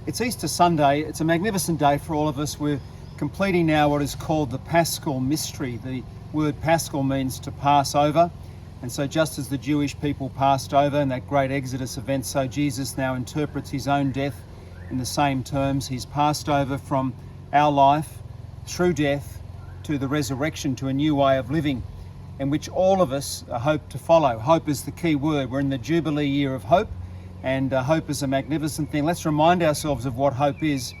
It's Easter Sunday. It's a magnificent day for all of us. We're completing now what is called the Paschal Mystery. The word Paschal means to pass over. And so just as the Jewish people passed over in that great Exodus event, so Jesus now interprets his own death in the same terms. He's passed over from our life through death to the resurrection, to a new way of living, in which all of us hope to follow. Hope is the key word. We're in the Jubilee year of hope, and hope is a magnificent thing. Let's remind ourselves of what hope is.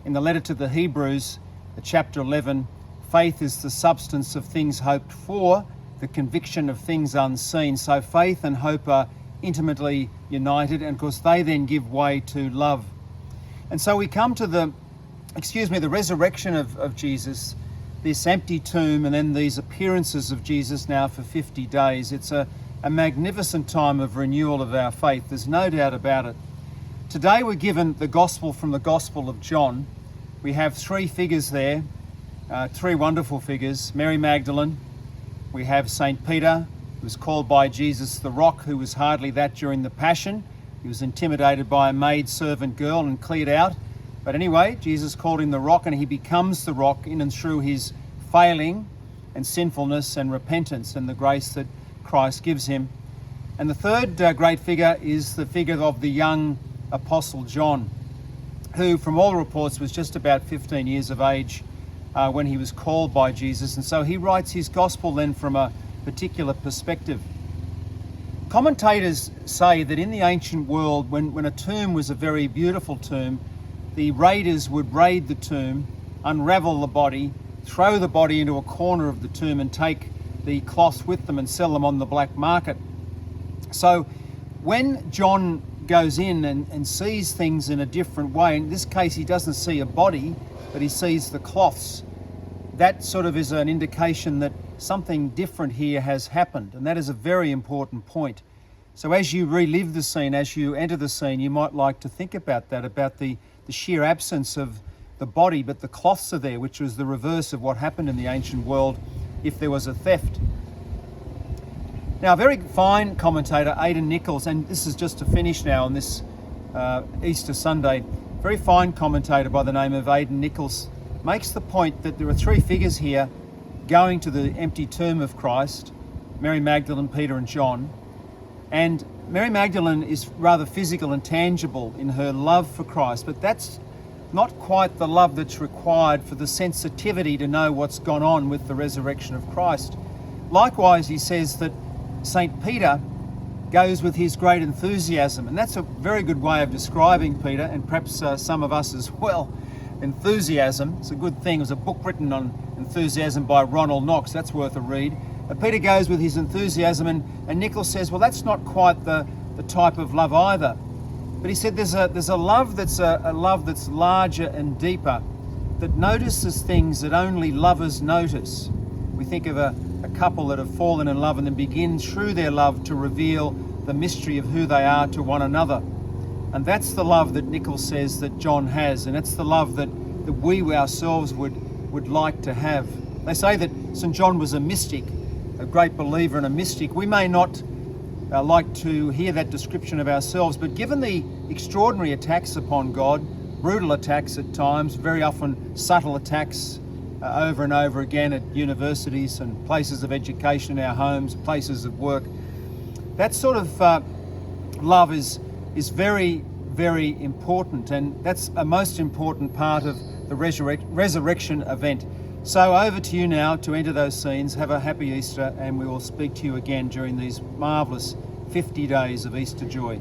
In the letter to the Hebrews, chapter 11, faith is the substance of things hoped for, the conviction of things unseen. So faith and hope are intimately united, and of course they then give way to love. And so we come to the resurrection of Jesus, this empty tomb, and then these appearances of Jesus now for 50 days. It's a magnificent time of renewal of our faith. There's no doubt about it. Today we're given the gospel from the Gospel of John. We have three figures there, three wonderful figures. Mary Magdalene, we have St. Peter, who was called by Jesus the Rock, who was hardly that during the Passion. He was intimidated by a maid-servant girl and cleared out. But anyway, Jesus called him the Rock, and he becomes the Rock in and through his failing and sinfulness and repentance and the grace that Christ gives him. And the third great figure is the figure of the young Apostle John, who from all reports was just about 15 years of age when he was called by Jesus. And so he writes his gospel then from a particular perspective. Commentators say that in the ancient world, when a tomb was a very beautiful tomb, the raiders would raid the tomb, unravel the body, throw the body into a corner of the tomb and take the cloths with them and sell them on the black market. So when John goes in and sees things in a different way, in this case he doesn't see a body, but he sees the cloths. That sort of is an indication that something different here has happened, and that is a very important point. So as you relive the scene, as you enter the scene, you might like to think about that, about the sheer absence of the body, but the cloths are there, which was the reverse of what happened in the ancient world if there was a theft. Now, a very fine commentator, Aidan Nichols, and this is just to finish now on this Easter Sunday, very fine commentator by the name of Aidan Nichols makes the point that there are three figures here going to the empty tomb of Christ: Mary Magdalene, Peter and John. And Mary Magdalene is rather physical and tangible in her love for Christ, but that's not quite the love that's required for the sensitivity to know what's gone on with the resurrection of Christ. Likewise, he says that St. Peter goes with his great enthusiasm, and that's a very good way of describing Peter, and perhaps some of us as well. Enthusiasm, it's a good thing. There's a book written on enthusiasm by Ronald Knox, that's worth a read. But Peter goes with his enthusiasm, and Nichols says, well, that's not quite the type of love either. But he said there's a love that's a love that's larger and deeper, that notices things that only lovers notice. We think of a couple that have fallen in love and then begin through their love to reveal the mystery of who they are to one another. And that's the love that Nichols says that John has, and it's the love that we ourselves would like to have. They say that St. John was a mystic, a great believer and a mystic. We may not like to hear that description of ourselves, but given the extraordinary attacks upon God, brutal attacks at times, very often subtle attacks over and over again at universities and places of education, in our homes, places of work, that sort of love is very, very important, and that's a most important part of the resurrection event. So over to you now to enter those scenes. Have a happy Easter, and we will speak to you again during these marvellous 50 days of Easter joy.